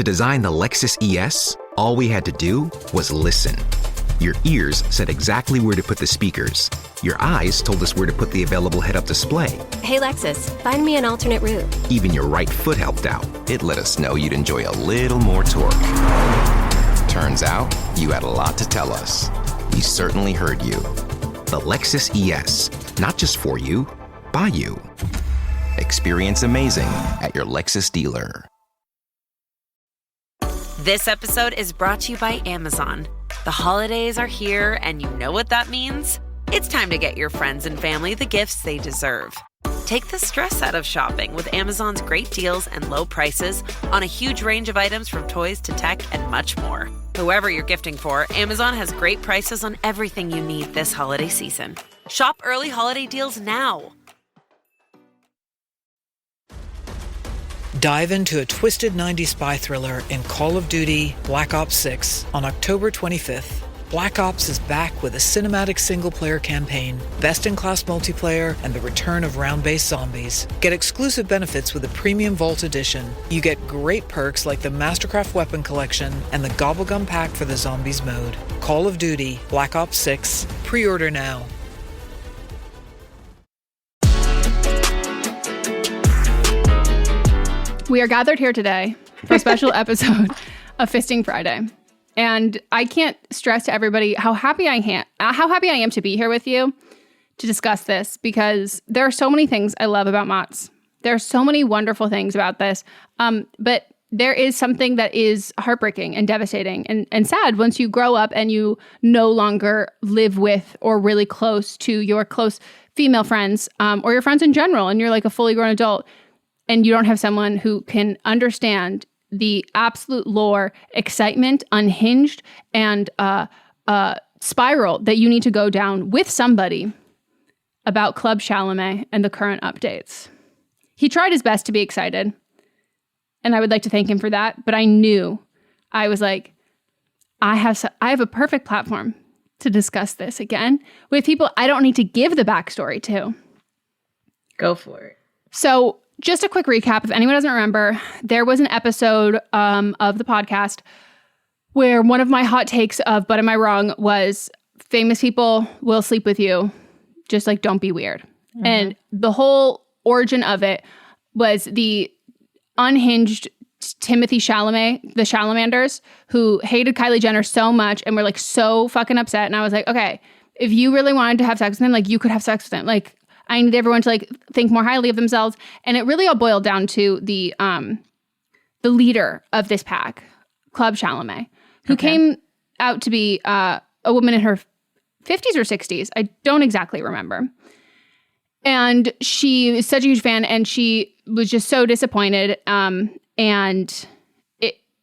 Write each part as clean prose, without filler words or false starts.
To design the Lexus ES, all we had to do was listen. Your ears said exactly where to put the speakers. Your eyes told us where to put the available head-up display. Hey Lexus, find me an alternate route. Even your right foot helped out. It let us know you'd enjoy a little more torque. Turns out, you had a lot to tell us. We certainly heard you. The Lexus ES, not just for you, by you. Experience amazing at your Lexus dealer. This episode is brought to you by Amazon. The holidays are here, and you know what that means? It's time to get your friends and family the gifts they deserve. Take the stress out of shopping with Amazon's great deals and low prices on a huge range of items from toys to tech and much more. Whoever you're gifting for, Amazon has great prices on everything you need this holiday season. Shop early holiday deals now. Dive into a twisted 90s spy thriller in Call of Duty Black Ops 6 on October 25th. Black Ops is back with a cinematic single-player campaign, best-in-class multiplayer, and the return of round-based zombies. Get exclusive benefits with a Premium Vault Edition. You get great perks like the Mastercraft Weapon Collection and the Gobblegum Pack for the Zombies mode. Call of Duty Black Ops 6. Pre-order now. We are gathered here today for a special episode of Fisting Friday. And I can't stress to everybody how happy I am to be here with you to discuss this, because there are so many things I love about Mott's. There are so many wonderful things about this. But there is something that is heartbreaking and devastating and sad once you grow up and you no longer live with or really close to your close female friends or your friends in general, and you're like a fully grown adult. And you don't have someone who can understand the absolute lore, excitement, unhinged, and spiral that you need to go down with somebody about Club Chalamet and the current updates. He tried his best to be excited, and I would like to thank him for that. But I knew, I was like, I have a perfect platform to discuss this again with people I don't need to give the backstory to. Go for it. So, just a quick recap, if anyone doesn't remember, there was an episode of the podcast where one of my hot takes of But Am I Wrong was famous people will sleep with you, just like don't be weird. Mm-hmm. And the whole origin of it was the unhinged Timothy Chalamet, the Chalam-énders, who hated Kylie Jenner so much and were like so fucking upset. And I was like, okay, if you really wanted to have sex with him, like you could have sex with him. Like, I need everyone to like think more highly of themselves. And it really all boiled down to the leader of this pack, Club Chalamet, who came out to be a woman in her 50s or 60s. I don't exactly remember. And she is such a huge fan, and she was just so disappointed. And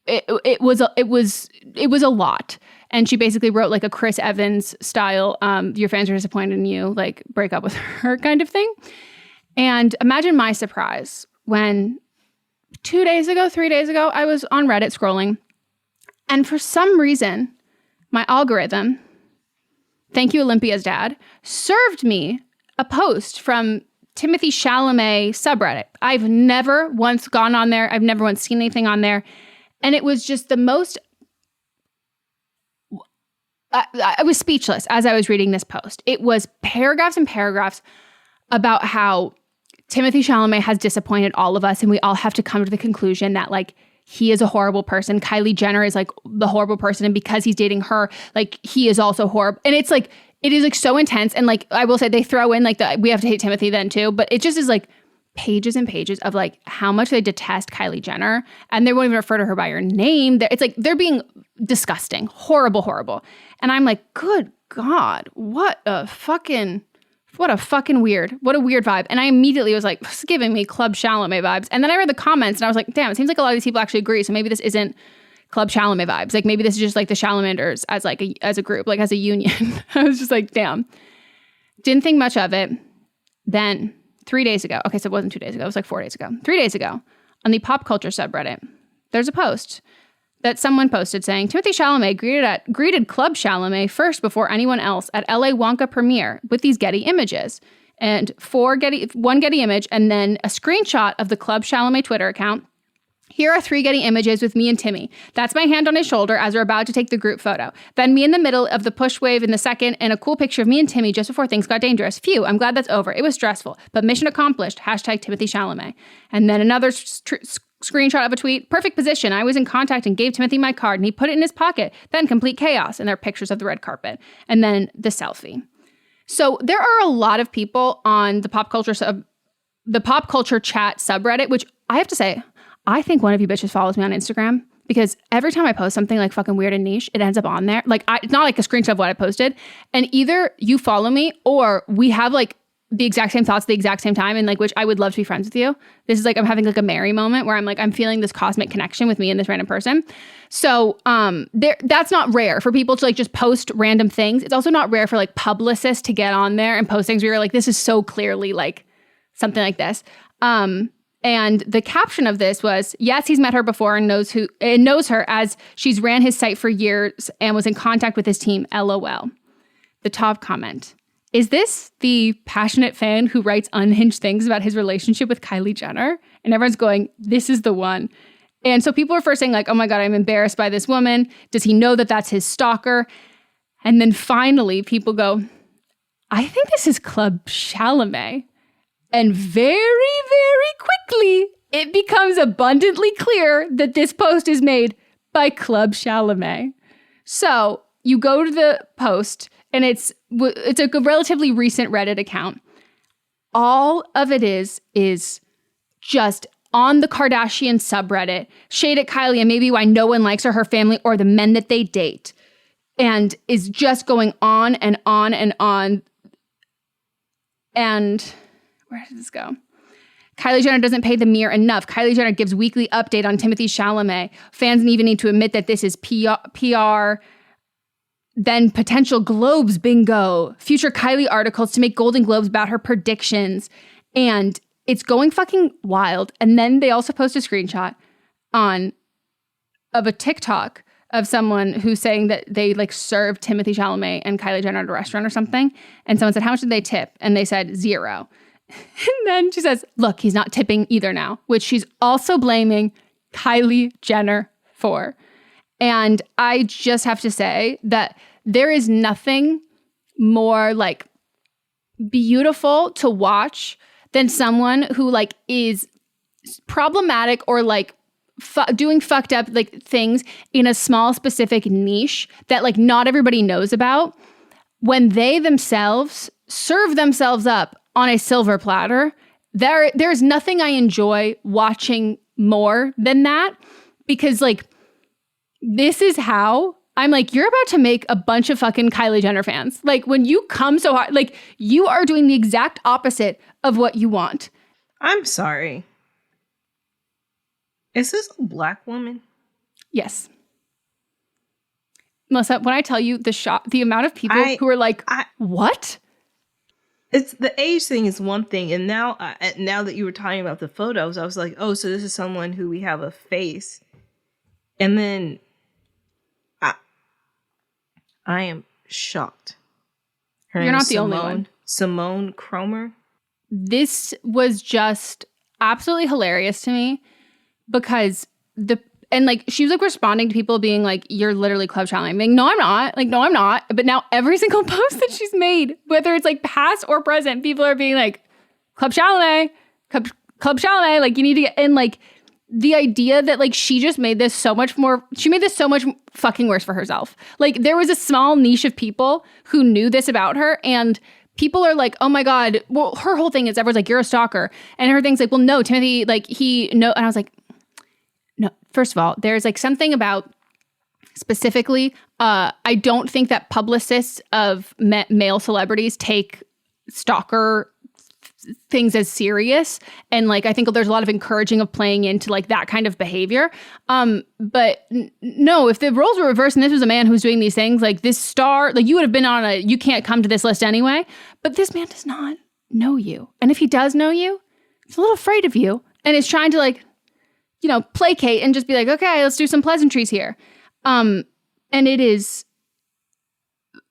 it was a lot. And she basically wrote like a Chris Evans style, your fans are disappointed in you, like break up with her kind of thing. And imagine my surprise when 3 days ago, I was on Reddit scrolling. And for some reason, my algorithm, thank you Olympia's dad, served me a post from Timothy Chalamet subreddit. I've never once gone on there. I've never once seen anything on there. And it was just the most... I was speechless as I was reading this post. It was paragraphs and paragraphs about how Timothy Chalamet has disappointed all of us, and we all have to come to the conclusion that like he is a horrible person. Kylie Jenner is like the horrible person, and because he's dating her, like he is also horrible. And it's like it is like so intense. And like I will say, they throw in like we have to hate Timothy then too, but it just is like pages and pages of like how much they detest Kylie Jenner, and they won't even refer to her by her name. It's like they're being disgusting, horrible. And I'm like, good God, what a weird vibe. And I immediately was like, it's giving me Club Chalamet vibes. And then I read the comments and I was like, damn, it seems like a lot of these people actually agree. So maybe this isn't Club Chalamet vibes. Like maybe this is just like the Chalam-énders as a group, like as a union. I was just like, damn. Didn't think much of it. Then 3 days ago, okay, so it wasn't 2 days ago, it was like 4 days ago. 3 days ago, on the pop culture subreddit, there's a post that someone posted saying, Timothy Chalamet greeted Club Chalamet first before anyone else at LA Wonka premiere with these Getty images. And one Getty image, and then a screenshot of the Club Chalamet Twitter account Here are 3 getting images with me and Timmy. That's my hand on his shoulder as we're about to take the group photo. Then me in the middle of the push wave in the second, and a cool picture of me and Timmy just before things got dangerous. Phew, I'm glad that's over. It was stressful, but mission accomplished. Hashtag Timothy Chalamet. And then another screenshot of a tweet. Perfect position. I was in contact and gave Timothy my card, and he put it in his pocket. Then complete chaos. And there are pictures of the red carpet. And then the selfie. So there are a lot of people on the pop culture chat subreddit, which I have to say, I think one of you bitches follows me on Instagram because every time I post something like fucking weird and niche, it ends up on there. Like, it's not like a screenshot of what I posted. And either you follow me or we have like the exact same thoughts at the exact same time, and like, which I would love to be friends with you. This is like, I'm having like a Mary moment where I'm like, I'm feeling this cosmic connection with me and this random person. So that's not rare for people to like just post random things. It's also not rare for like publicists to get on there and post things where you're like, this is so clearly like something like this. And the caption of this was, yes, he's met her before and knows her as she's ran his site for years and was in contact with his team, LOL. The top comment, is this the passionate fan who writes unhinged things about his relationship with Kylie Jenner? And everyone's going, this is the one. And so people are first saying like, oh my God, I'm embarrassed by this woman. Does he know that that's his stalker? And then finally people go, I think this is Club Chalamet. And very, very quickly, it becomes abundantly clear that this post is made by Club Chalamet. So you go to the post, and it's a relatively recent Reddit account. All of it is just on the Kardashian subreddit, shade at Kylie and maybe why no one likes her family, or the men that they date. And is just going on and on and on. And where did this go? Kylie Jenner doesn't pay the mirror enough. Kylie Jenner gives weekly update on Timothy Chalamet. Fans even need to admit that this is PR. Then potential Globes bingo. Future Kylie articles to make Golden Globes about her predictions. And it's going fucking wild. And then they also post a screenshot of a TikTok of someone who's saying that they like served Timothy Chalamet and Kylie Jenner at a restaurant or something. And someone said, how much did they tip? And they said 0. And then she says, look, he's not tipping either now, which she's also blaming Kylie Jenner for. And I just have to say that there is nothing more like beautiful to watch than someone who like is problematic or like doing fucked up like things in a small specific niche that like not everybody knows about, when they themselves serve themselves up on a silver platter. There's nothing I enjoy watching more than that, because like this is how I'm like, you're about to make a bunch of fucking Kylie Jenner fans. Like when you come so hard, like you are doing the exact opposite of what you want. I'm sorry. Is this a black woman? Yes. Melissa, when I tell you the amount of people who are like, what? It's the age thing is one thing, and now that you were talking about the photos, I was like, oh, so this is someone who we have a face, and then I am shocked. You're not the only one. Simone Cromer. This was just absolutely hilarious to me because she was like responding to people being like, you're literally Club Chalamet. I'm like, no, I'm not. Like, no, I'm not. But now every single post that she's made, whether it's like past or present, people are being like, Club Chalamet, Club Chalamet. Like, you need to get in. Like, the idea that like she made this so much fucking worse for herself. Like, there was a small niche of people who knew this about her, and people are like, oh my God. Well, her whole thing is everyone's like, you're a stalker. And her thing's like, well, no, Timothy, like and I was like, no, first of all, there's like something about specifically, I don't think that publicists of male celebrities take stalker things as serious. And like, I think there's a lot of encouraging of playing into like that kind of behavior. But no, if the roles were reversed and this was a man who's doing these things, like this star, like you would have been on you can't come to this list anyway. But this man does not know you. And if he does know you, he's a little afraid of you and is trying to like, placate and just be like, okay, let's do some pleasantries here. And it is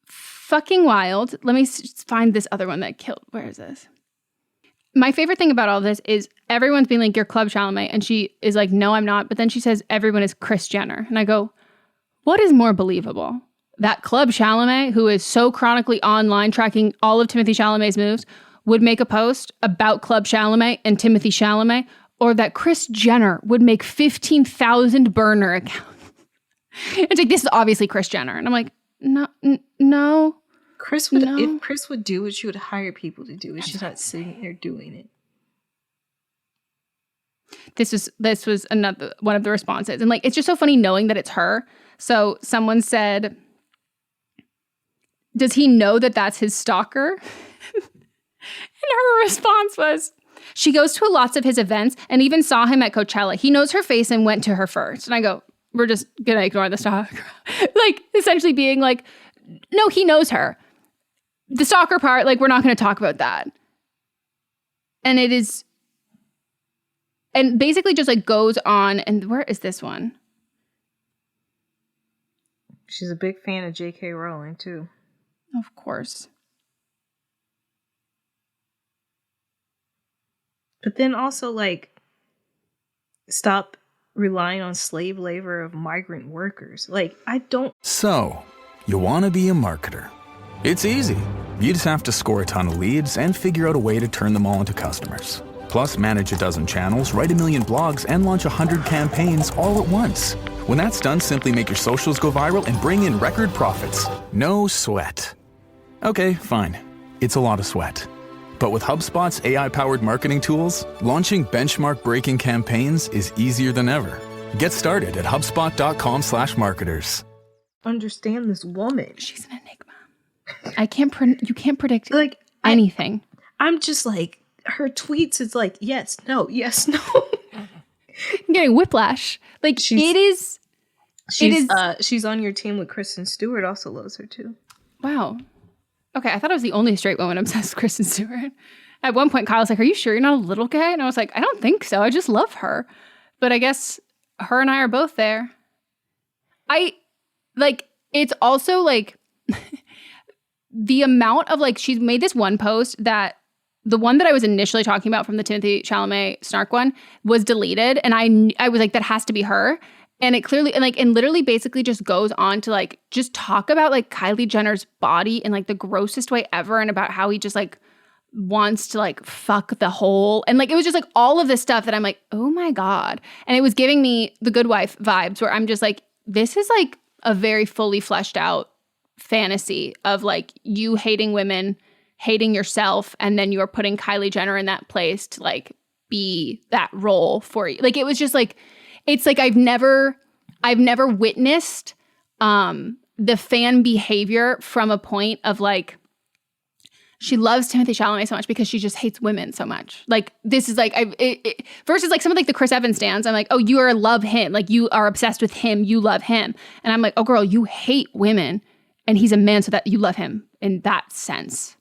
fucking wild. Let me find this other one that killed. Where is this? My favorite thing about all this is everyone's being like, you're Club Chalamet. And she is like, no, I'm not. But then she says, everyone is Kris Jenner. And I go, what is more believable? That Club Chalamet, who is so chronically online tracking all of Timothée Chalamet's moves, would make a post about Club Chalamet and Timothée Chalamet, or that Kris Jenner would make 15,000 burner accounts. It's like, this is obviously Kris Jenner. And I'm like, no. Kris would, if Kris would do it, she would hire people to do it. She's not sitting there doing it. This was another one of the responses. And like, it's just so funny knowing that it's her. So someone said, does he know that that's his stalker? And her response was, she goes to lots of his events and even saw him at Coachella. He knows her face and went to her first. And I go, we're just going to ignore the stalker. Like, essentially being like, no, he knows her. The stalker part, like, we're not going to talk about that. And it is, and basically just like goes on. And where is this one? She's a big fan of J.K. Rowling, too. Of course. But then also, like, stop relying on slave labor of migrant workers. Like, I don't... So, you want to be a marketer. It's easy. You just have to score a ton of leads and figure out a way to turn them all into customers. Plus, manage a dozen channels, write 1 million blogs, and launch 100 campaigns all at once. When that's done, simply make your socials go viral and bring in record profits. No sweat. Okay, fine. It's a lot of sweat. But with HubSpot's AI-powered marketing tools, launching benchmark-breaking campaigns is easier than ever. Get started at HubSpot.com/marketers. Understand this woman. She's an enigma. You can't predict like anything. I'm just like, her tweets, it's like, yes, no, yes, no. I'm getting whiplash. Like, she's on your team with Kristen Stewart, also loves her too. Wow. Okay, I thought I was the only straight woman obsessed with Kristen Stewart. At one point, Kyle was like, are you sure you're not a little gay? And I was like, I don't think so. I just love her. But I guess her and I are both there. It's also like the amount of like, she's made this one post that the one that I was initially talking about from the Timothée Chalamet snark one was deleted. And I was like, that has to be her. And it clearly, and literally basically just goes on to like, just talk about like Kylie Jenner's body in like the grossest way ever. And about how he just like wants to like fuck the whole. And like, it was just like all of this stuff that I'm like, oh my God. And it was giving me the Good Wife vibes where I'm just like, this is like a very fully fleshed out fantasy of like you hating women, hating yourself. And then you're putting Kylie Jenner in that place to like be that role for you. Like, it was just like, it's like I've never witnessed the fan behavior from a point of like, she loves Timothée Chalamet so much because she just hates women so much. Like, this is like, versus like some of like the Chris Evans stands, I'm like, oh, you love him. Like, you are obsessed with him. You love him. And I'm like, oh girl, you hate women and he's a man so that you love him in that sense.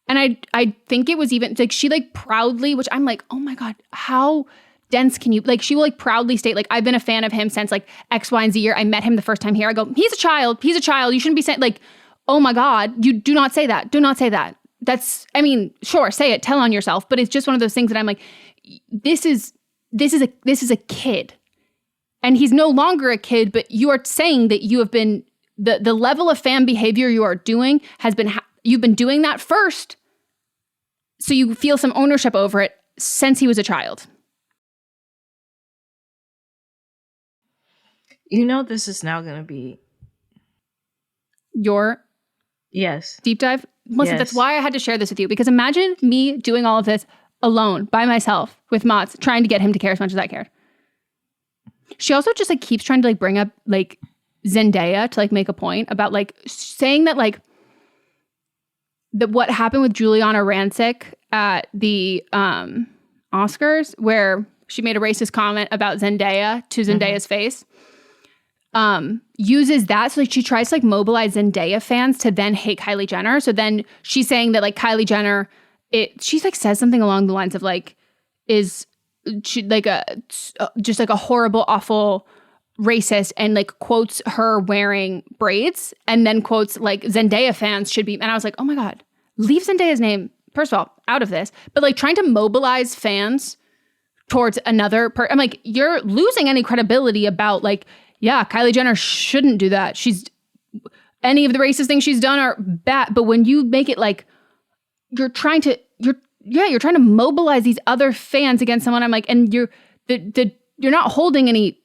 And I think it was even like, she like proudly, which I'm like, oh my God, how dense can you, like, she will like proudly state like, I've been a fan of him since like X, Y, and Z year. I met him the first time here. I go, he's a child. You shouldn't be saying like, oh my God, you do not say that. Do not say that. That's, I mean, sure, say it, tell on yourself. But it's just one of those things that I'm like, this is a kid. And he's no longer a kid, but you are saying that you have been, the level of fan behavior you are doing has been, you've been doing that first. So you feel some ownership over it since he was a child. You know, this is now going to be your deep dive. Listen, That's why I had to share this with you, because imagine me doing all of this alone by myself with Mott's, trying to get him to care as much as I cared. She also just like keeps trying to like bring up like Zendaya to like make a point about like saying that like what happened with Juliana Rancic at the Oscars, where she made a racist comment about Zendaya to Zendaya's face. Uses that. So like she tries to like mobilize Zendaya fans to then hate Kylie Jenner. So then she's saying that like Kylie Jenner, she's like says something along the lines of like, is she like just like a horrible, awful racist, and like quotes her wearing braids and then quotes like Zendaya fans should be. And I was like, oh my God, leave Zendaya's name first of all, out of this, but like trying to mobilize fans towards another I'm like, you're losing any credibility about like, yeah, Kylie Jenner shouldn't do that. Any of the racist things she's done are bad. But when you make it like you're trying to mobilize these other fans against someone, I'm like, and you're not holding any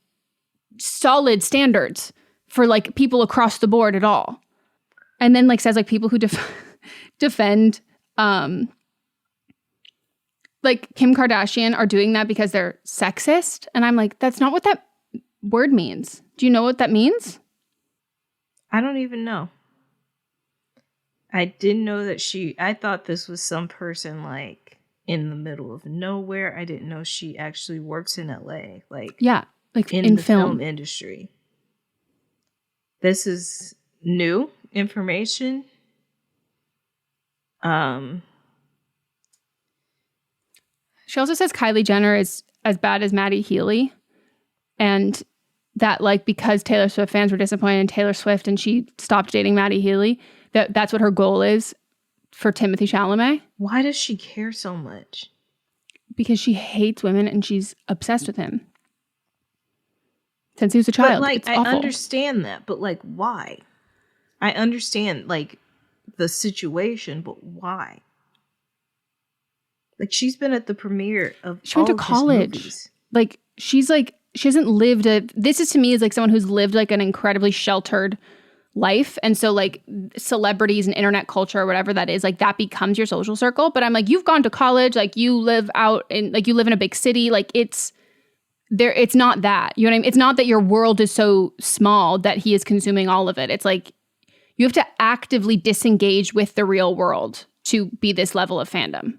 solid standards for like people across the board at all. And then like says like people who defend like Kim Kardashian are doing that because they're sexist. And I'm like, that's not what that word means. Do you know what that means? I don't even know. I didn't know that I thought this was some person like in the middle of nowhere. I didn't know she actually works in LA. Like, yeah, like in the film industry. This is new information. She also says Kylie Jenner is as bad as Maddie Healy. And that like because Taylor Swift fans were disappointed in Taylor Swift and she stopped dating Maddie Healy, that's what her goal is for Timothée Chalamet. Why does she care so much? Because she hates women and she's obsessed with him. Since he was a child. But like, it's I awful. understand that, but like, why? I understand like the situation, but why? Like, she's been at the premiere of she went to college. Like, she hasn't lived this is to me is like someone who's lived like an incredibly sheltered life. And so like celebrities and internet culture or whatever that is, like that becomes your social circle. But I'm like, you've gone to college, like you live out in, like you live in a big city. Like it's not that, you know what I mean? It's not that your world is so small that he is consuming all of it. It's like, you have to actively disengage with the real world to be this level of fandom.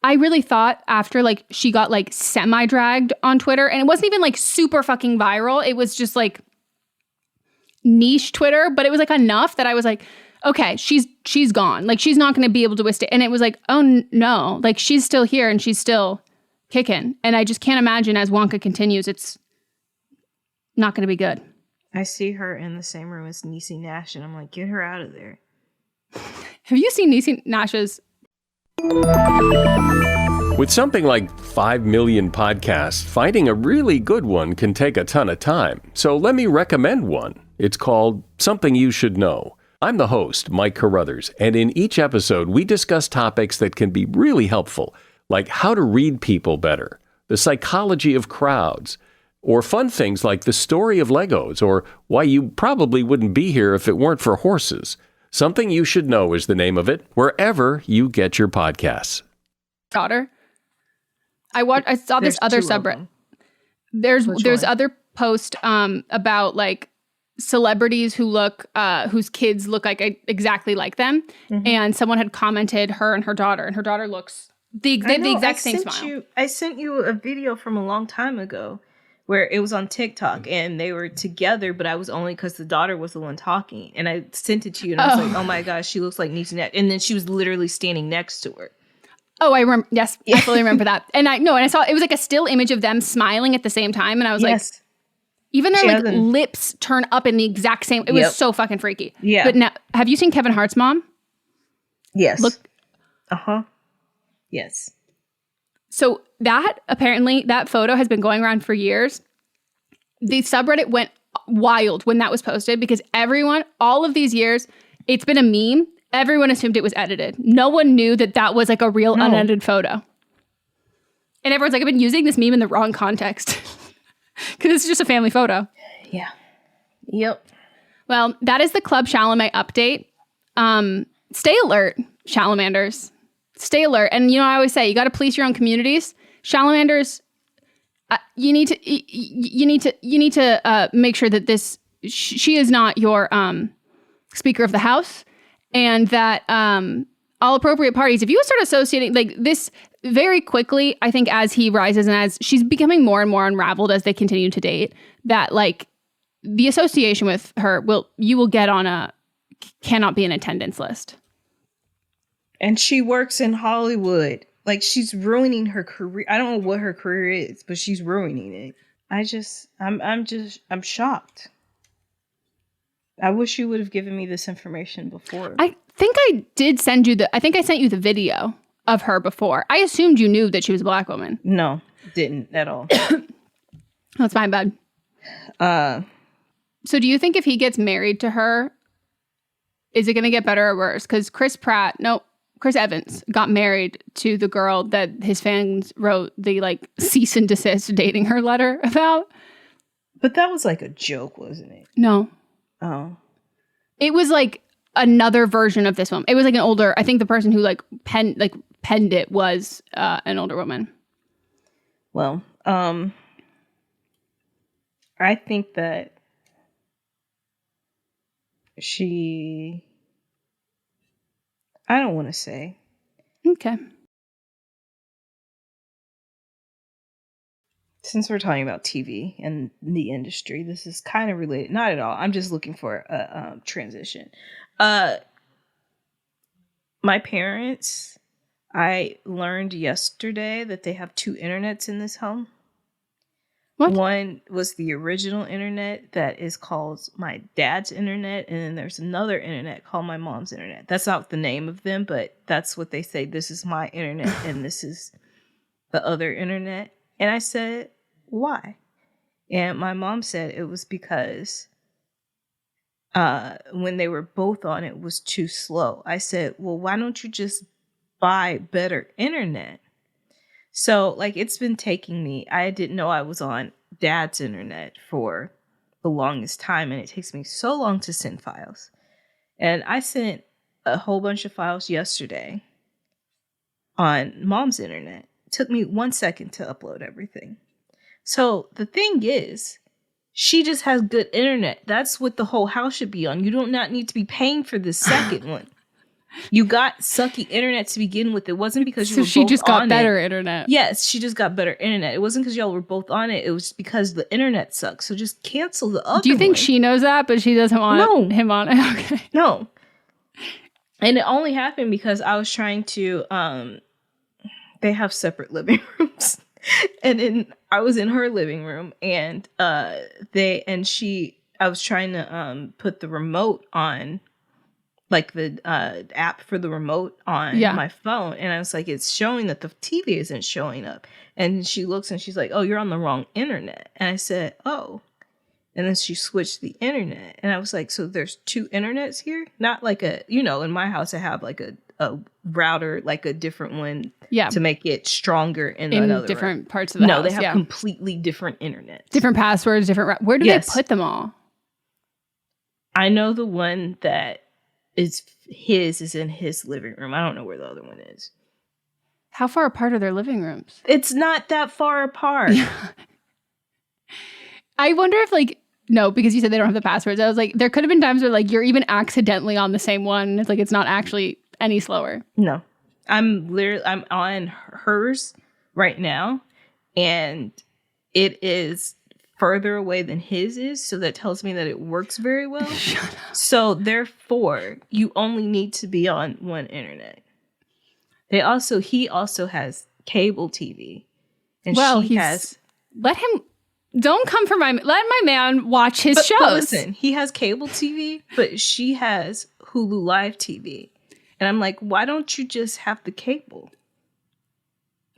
I really thought after like she got like semi-dragged on Twitter, and it wasn't even like super fucking viral. It was just like niche Twitter, but it was like enough that I was like, okay, she's gone. Like she's not going to be able to withstand. And it was like, oh no, like she's still here and she's still kicking. And I just can't imagine as Wonka continues, it's not going to be good. I see her in the same room as Niecy Nash, and I'm like, get her out of there. Have you seen Niecy Nash's? With something like 5 million podcasts, finding a really good one can take a ton of time. So let me recommend one. It's called Something You Should Know. I'm the host, Mike Carruthers, and in each episode, we discuss topics that can be really helpful, like how to read people better, the psychology of crowds, or fun things like the story of Legos, or why you probably wouldn't be here if it weren't for horses. Something You Should Know is the name of it, wherever you get your podcasts. Daughter. I saw this other subreddit. There's other post about like celebrities who look whose kids look like exactly like them, and someone had commented her and her daughter looks the exact same smile. I sent you a video from a long time ago where it was on TikTok and they were together, but I was only because the daughter was the one talking, and I sent it to you and I was like, oh my gosh, she looks like Niecy Nash, and then she was literally standing next to her. Oh, I remember. Yes, I fully remember that. And I saw it was like a still image of them smiling at the same time, and I was like, even their like lips turn up in the exact same. It was so fucking freaky. Yeah. But now, have you seen Kevin Hart's mom? Yes. Look. Yes. So apparently that photo has been going around for years. The subreddit went wild when that was posted because all of these years, it's been a meme. Everyone assumed it was edited. No one knew that was like a real unedited photo. And everyone's like, I've been using this meme in the wrong context. Because it's just a family photo. Yeah. Yep. Well, that is the Club Chalamet update. Stay alert, Chalam-énders. Stay alert. And I always say, you got to police your own communities. Chalam-énders, you need to make sure that she is not your Speaker of the House. And that all appropriate parties, if you start associating like this very quickly, I think as he rises and as she's becoming more and more unraveled as they continue to date, that like the association with her you will get on a cannot be in attendance list. And she works in Hollywood. Like she's ruining her career. I don't know what her career is, but she's ruining it. I'm shocked. I wish you would have given me this information before. think I did send you I think I sent you the video of her before. I assumed you knew that she was a black woman. No, didn't at all. That's my bad. So do you think if he gets married to her, is it going to get better or worse? Because Chris Evans got married to the girl that his fans wrote the like cease and desist dating her letter about. But that was like a joke, wasn't it? No. Oh. It was like another version of this one. It was like an older, I think the person who like penned it was an older woman. Well, I think that I don't want to say. Okay. Since we're talking about TV and the industry, this is kind of related. Not at all. I'm just looking for a transition. My parents, I learned yesterday that they have 2 internets in this home. What? One was the original internet that is called my dad's internet, and then there's another internet called my mom's internet. That's not the name of them, but that's what they say. This is my internet, and this is the other internet. And I said, why? And my mom said it was because when they were both on, it was too slow. I said, well, why don't you just buy better internet? So, like, it's been taking me, I didn't know I was on dad's internet for the longest time, and it takes me so long to send files. And I sent a whole bunch of files yesterday on mom's internet. It took me 1 second to upload everything. So, the thing is, she just has good internet. That's what the whole house should be on. You do not need to be paying for the second one. You got sucky internet to begin with. It wasn't because you were both on it. So she just got better internet. Yes, she just got better internet. It wasn't because y'all were both on it. It was because the internet sucks. So just cancel the other one. Do you think she knows that, but she doesn't want him on it? Okay. No. And it only happened because I was trying to, they have separate living rooms. And I was in her living room, and I was trying to put the remote on, like the app for the remote on my phone. And I was like, it's showing that the TV isn't showing up. And she looks and she's like, oh, you're on the wrong internet. And I said, oh. And then she switched the internet. And I was like, so there's 2 internets here? Not like in my house I have like a router, like a different one to make it stronger in another different room. Parts of the house. No, they have completely different internets. Different passwords, where do they put them all? I know the one that is in his living room. I don't know where the other one is. How far apart are their living rooms? It's not that far apart. I wonder if no, because you said they don't have the passwords. I was like, there could have been times where you're even accidentally on the same one. It's it's not actually any slower. No, I'm on hers right now, and it is further away than his is, so that tells me that it works very well. Shut up. So therefore, you only need to be on one internet. He also has cable TV, and don't come for let my man watch his shows. But listen, he has cable TV, but she has Hulu Live TV, and I'm like, why don't you just have the cable?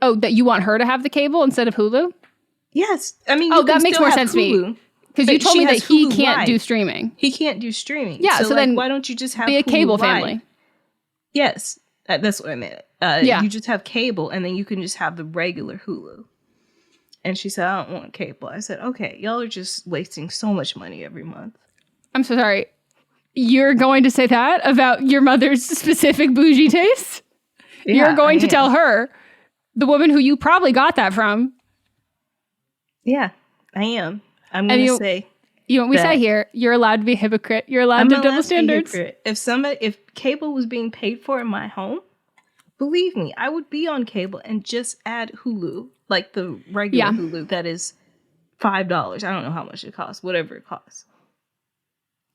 Oh, that you want her to have the cable instead of Hulu? Yes. I mean, that makes more sense to me. Because you told me that he can't do streaming. He can't do streaming. Yeah, so then why don't you just have be a cable Hulu family? Live? Yes, that's what I meant. You just have cable, and then you can just have the regular Hulu. And she said, I don't want cable. I said, okay, y'all are just wasting so much money every month. I'm so sorry. You're going to say that about your mother's specific bougie taste? Yeah, you're going to tell her, the woman who you probably got that from. Yeah, I am. I'm going to say. We say here, you're allowed to be a hypocrite. You're allowed to have double standards. If cable was being paid for in my home, believe me, I would be on cable and just add Hulu, like the regular Hulu that is $5. I don't know how much it costs, whatever it costs.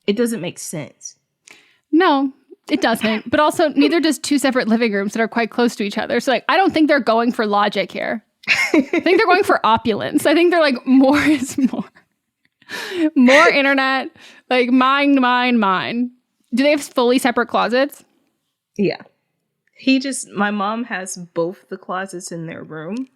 It doesn't make sense. No, it doesn't. But also, neither does 2 separate living rooms that are quite close to each other. So I don't think they're going for logic here. I think they're going for opulence. I think they're more is more. More internet, mine. Do they have fully separate closets? Yeah. My mom has both the closets in their room.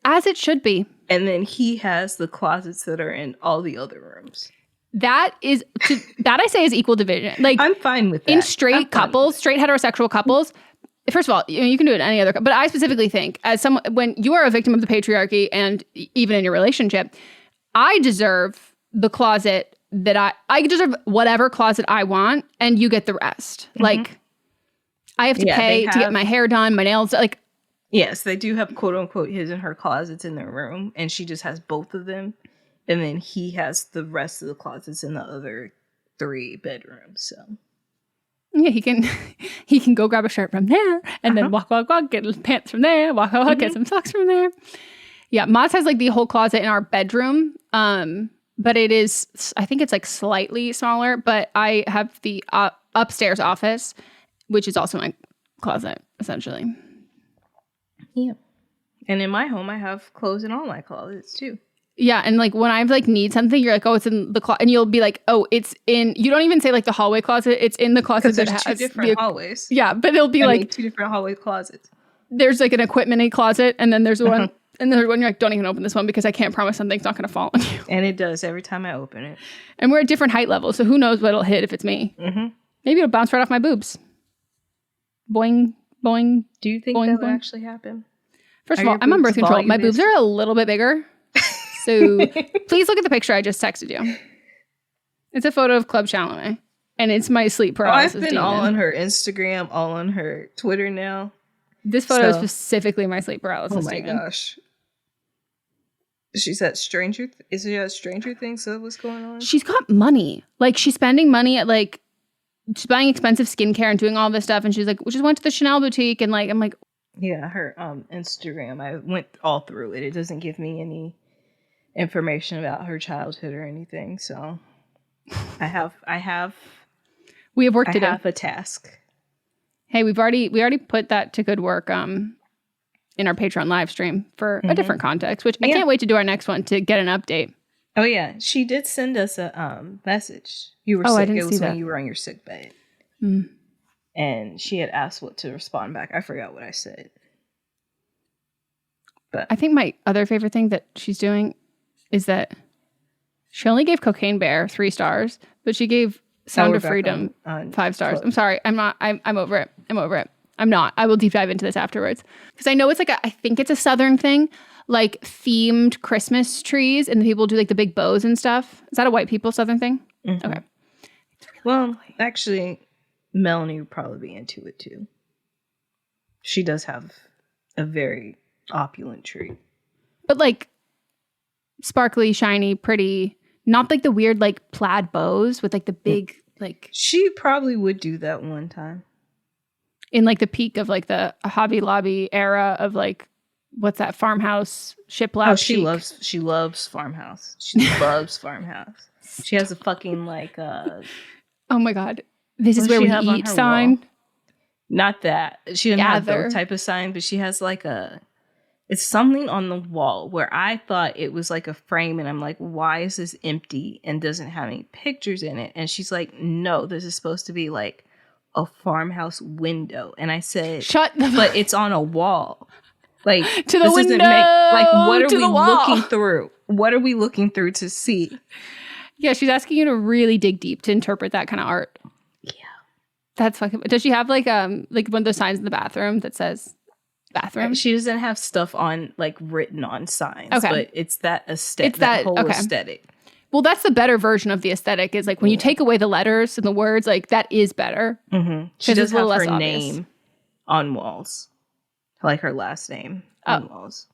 As it should be. And then he has the closets that are in all the other rooms. That I say is equal division. Like, I'm fine with that. In straight couples, straight heterosexual couples, first of all, you can do it in any other, but I specifically think as someone, when you are a victim of the patriarchy and even in your relationship, I deserve the closet that I deserve whatever closet I want, and you get the rest. Mm-hmm. Like, I have to pay to get my hair done, my nails, like. Yes, they do have quote unquote his and her closets in their room, and she just has both of them. And then he has the rest of the closets in the other 3 bedrooms. So. Yeah, he can go grab a shirt from there and then walk, get his pants from there, walk, get some socks from there. Yeah, Maz has like the whole closet in our bedroom, but it is, I think it's like slightly smaller, but I have the upstairs office, which is also my closet, essentially. Yeah. And in my home, I have clothes in all my closets too. Yeah, and like when I like need something, you're like, oh, it's in the closet, and you'll be like, oh, it's in. You don't even say like the hallway closet; it's in the closet that has 2 different hallways. Yeah, but it'll be 2 different hallway closets. There's like an equipment-y closet, and then there's one, and there's one you're like, don't even open this one because I can't promise something's not going to fall on you. And it does every time I open it. And we're at different height levels, so who knows what it'll hit if it's me? Mm-hmm. Maybe it'll bounce right off my boobs. Boing, boing. Do you think that would actually happen? First of all, I'm on birth control. My boobs are a little bit bigger. So please look at the picture I just texted you. It's a photo of Club Chalamet. And it's my sleep paralysis. I've been all on her Instagram, all on her Twitter now. This photo is specifically my sleep paralysis. Oh my gosh. She's at Stranger Things? So what's going on? She's got money. Like, she's spending money at like, she's buying expensive skincare and doing all this stuff. And she's like, we just went to the Chanel boutique. And like, I'm like. Yeah, her Instagram. I went all through it. It doesn't give me any information about her childhood or anything, so we have work to do. I have a task. Hey, we already put that to good work in our Patreon live stream for a different context, which I can't wait to do our next one to get an update. Oh yeah, she did send us a message. You were sick. I didn't see that. When you were on your sick bed. And she had asked what to respond back. I forgot what I said. But I think my other favorite thing that she's doing is that she only gave Cocaine Bear 3 stars, but she gave Sound of Freedom 5 stars. I'm sorry. I'm not. I'm over it. I'm not. I will deep dive into this afterwards. Because I know it's like, I think it's a Southern thing, like themed Christmas trees, and the people do like the big bows and stuff. Is that a white people Southern thing? Mm-hmm. Okay. Well, actually, Melanie would probably be into it too. She does have a very opulent tree. But like sparkly, shiny, pretty, not like the weird like plaid bows with like the big like. She probably would do that one time. In like the peak of like the Hobby Lobby era of like, what's that, farmhouse shiplap? Oh, she loves farmhouse. She loves farmhouse. She has a fucking like oh my god, this is where we eat sign. Wall? Not that. She doesn't have that type of sign, but she has like it's something on the wall where I thought it was like a frame, and I'm like, why is this empty and doesn't have any pictures in it? And she's like, no, this is supposed to be like a farmhouse window. And I said, but it's on a wall. Like, to the window. Like, what are we looking through? What are we looking through to see? Yeah, she's asking you to really dig deep to interpret that kind of art. Yeah. That's fucking. Does she have like one of those signs in the bathroom that says bathroom? She doesn't have stuff on like written on signs. Okay. But it's that aesthetic. It's that whole aesthetic. Well, that's the better version of the aesthetic, is like when you take away the letters and the words, like that is better. Mm-hmm. She does have her name on walls. Like her last name on walls.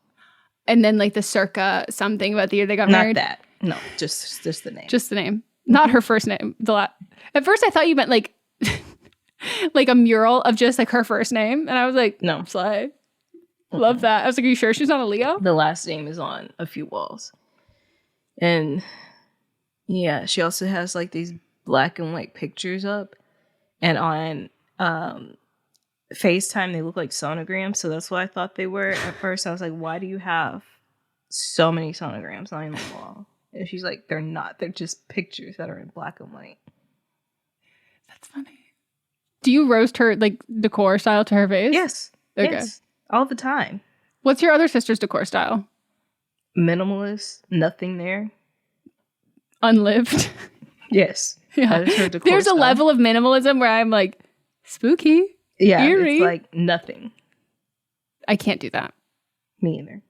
And then like the circa something about the year they got married. Not that. No, just the name. Just the name. Not her first name. At first I thought you meant like like a mural of just like her first name. And I was like, no. Slay. Love that. I was like, are you sure she's not a Leo? The last name is on a few walls. And yeah, she also has like these black and white pictures up. And on FaceTime, they look like sonograms. So that's what I thought they were. At first, I was like, why do you have so many sonograms on the wall? And she's like, they're not. They're just pictures that are in black and white. That's funny. Do you roast her like decor style to her face? Yes. Okay. Yes. All the time. What's your other sister's decor style? Minimalist. Nothing there. Unlived. Yes. Yeah. That is her decor There's a style. level of minimalism where I'm like, spooky. Yeah. Eerie. It's like nothing. I can't do that. Me either.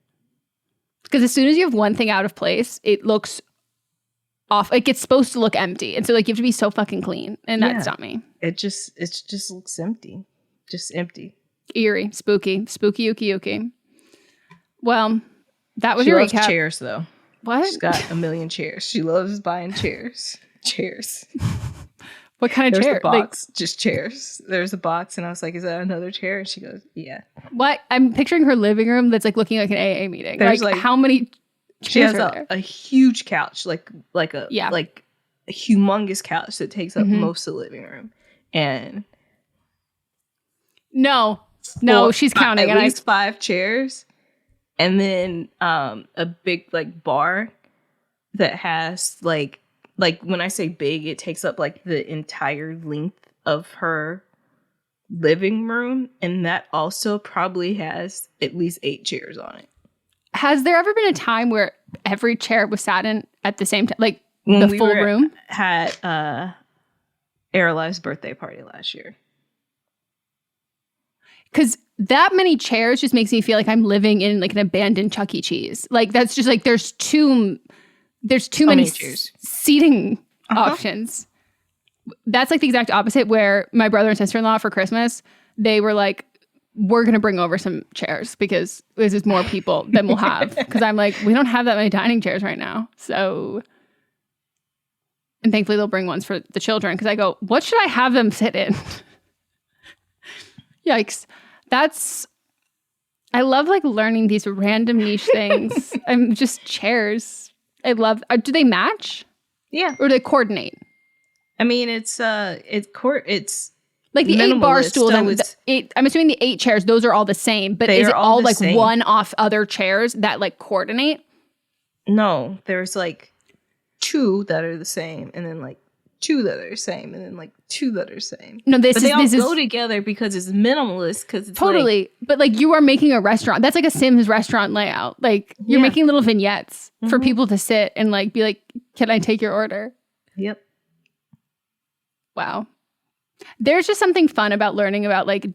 Because as soon as you have one thing out of place, it looks off. Like it's supposed to look empty. And so like you have to be so fucking clean. And that's not me. It just looks empty. Just empty. Eerie. Spooky. Spooky yuki yuki. Well, that was She your loves recap. chairs though. What? She's got a million chairs. She loves buying chairs. Chairs. What kind of There's chair? a box, just chairs. There's a box, and I was like, "Is that another chair?" And she goes, "Yeah." What? I'm picturing her living room that's like looking like an AA meeting. There's Like, like- how many She chairs has are there? a huge couch, like a Yeah. like a humongous couch that takes up Mhm. most of the living room, and No, she's counting. at And least 5 chairs, and then a big like bar that has like when I say big, it takes up like the entire length of her living room, and that also probably has at least 8 chairs on it. has there ever been a time where every chair was sat in at the same time, like When the we full were room? Had Aralive's birthday party last year. Because that many chairs just makes me feel like I'm living in like an abandoned Chuck E. Cheese. Like that's just like there's too many many chairs. seating options. That's like the exact opposite. Where my brother and sister-in-law for Christmas, they were like, "We're gonna bring over some chairs because this is more people than we'll have." Because I'm like, we don't have that many dining chairs right now, so. And thankfully, they'll bring ones for the children. Because I go, what should I have them sit in? Yikes. I love like learning these random niche things. I'm just chairs. I love, do they match? Yeah. Or do they coordinate? I mean, it's Like the 8 bar minimalist, stool, so I'm assuming the 8 chairs, those are all the same, but They is are it all all the like same. one off other chairs that like coordinate? no, there's like 2 that are the same, and then like 2 that are the same, and then like 2 that are the same. No, But they all go together because it's minimalist. Because it's totally. But like you are making a restaurant. That's like a Sims restaurant layout. Like you're Yeah. making little vignettes for Mhm. people to sit and like be like, can I take your order? Yep. Wow. There's just something fun about learning about like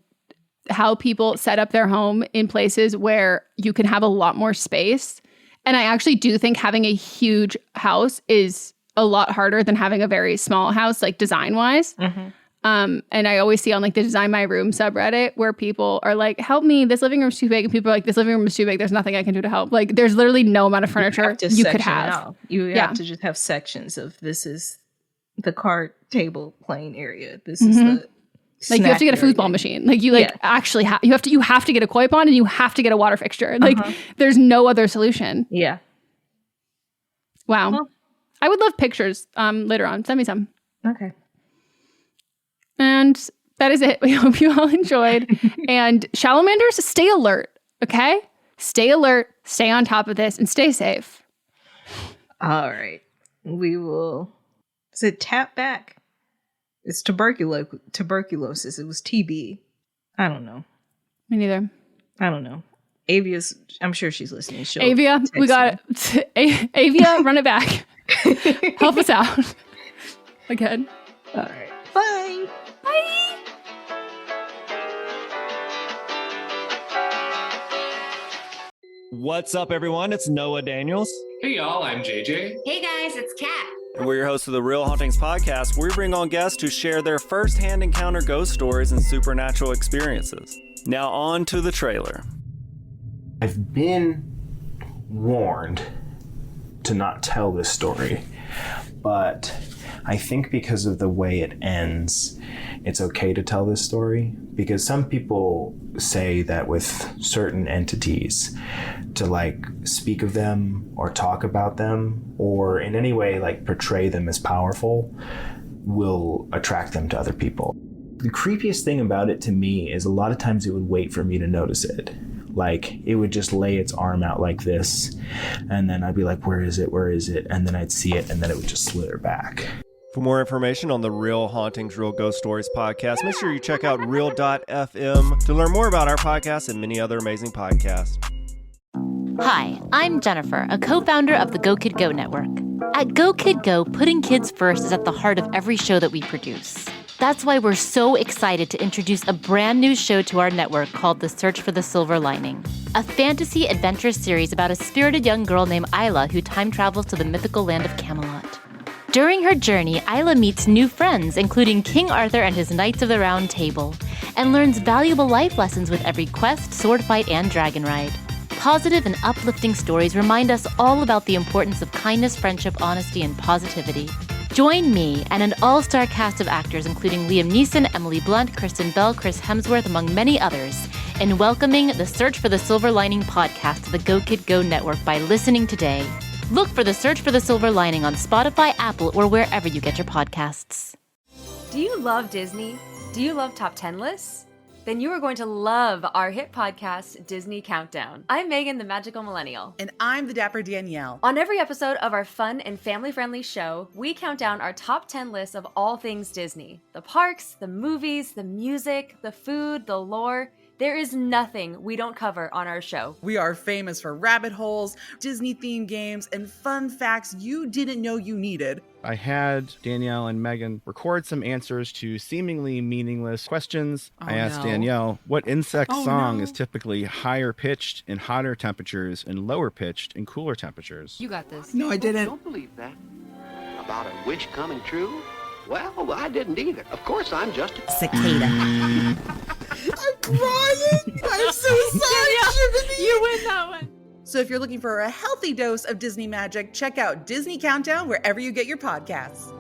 how people set up their home in places where you can have a lot more space. And I actually do think having a huge house is a lot harder than having a very small house, like design wise. Mm-hmm. And I always see on like the Design My Room subreddit where people are like, help me, this living room's too big. And people are like, this living room is too big. There's nothing I can do to help. Like there's literally no amount of furniture you could have. Out. You Yeah. have to just have sections of this is the card table playing area. This Mhm. is the Like you have to get a snack foosball area. machine. Like you like Yeah. actually you have to get a koi pond and you have to get a water fixture. Like there's no other solution. Yeah. Wow. Well- I would love pictures later on. Send me some. Okay. And that is it. We hope you all enjoyed. And Chalam-énders, stay alert, okay? Stay alert, stay on top of this, and stay safe. All right. We will. Is it tap back? It's tuberculosis. It was TB. I don't know. Me neither. I don't know. Avia's. I'm sure she's listening. She'll Avia, text we got it. Avia, run it back. Help us out. Again. All right. Bye. Bye. What's up, everyone? It's Noah Daniels. Hey y'all, I'm JJ. Hey guys, it's Kat. And we're your hosts of the Real Hauntings podcast, where we bring on guests to share their first-hand encounter ghost stories and supernatural experiences. Now on to the trailer. I've been warned to not tell this story, but I think because of the way it ends, it's okay to tell this story, because some people say that with certain entities, to like speak of them or talk about them or in any way like portray them as powerful will attract them to other people. The creepiest thing about it to me is a lot of times it would wait for me to notice it. Like it would just lay its arm out like this, and then I'd be like, where is it? Where is it? And then I'd see it, and then it would just slither back. For more information on the Real Hauntings, Real Ghost Stories podcast, make sure you check out Real.fm to learn more about our podcast and many other amazing podcasts. Hi, I'm Jennifer, a co-founder of the Go Kid Go Network. At Go Kid Go, putting kids first is at the heart of every show that we produce. That's why we're so excited to introduce a brand new show to our network called The Search for the Silver Lining, a fantasy adventure series about a spirited young girl named Isla who time travels to the mythical land of Camelot. During her journey, Isla meets new friends, including King Arthur and his Knights of the Round Table, and learns valuable life lessons with every quest, sword fight, and dragon ride. Positive and uplifting stories remind us all about the importance of kindness, friendship, honesty, and positivity. Join me and an all-star cast of actors, including Liam Neeson, Emily Blunt, Kristen Bell, Chris Hemsworth, among many others, in welcoming the Search for the Silver Lining podcast to the Go Kid Go Network by listening today. Look for the Search for the Silver Lining on Spotify, Apple, or wherever you get your podcasts. Do you love Disney? Do you love top 10 lists? Then you are going to love our hit podcast, Disney Countdown. I'm Meghan, the Magical Millennial. And I'm the Dapper Danielle. On every episode of our fun and family-friendly show, we count down our top 10 lists of all things Disney. The parks, the movies, the music, the food, the lore. There is nothing we don't cover on our show. We are famous for rabbit holes, Disney-themed games, and fun facts you didn't know you needed. I had Danielle and Meghan record some answers to seemingly meaningless questions. I asked Danielle, what insect song is typically higher pitched in hotter temperatures and lower pitched in cooler temperatures? You got this. No, I didn't. Don't believe that. About a wish coming true? Well, I didn't either. Of course, I'm just a cicada. I'm crying. I'm so sorry, Jiminy. You win that one. So if you're looking for a healthy dose of Disney magic, check out Disney Countdown wherever you get your podcasts.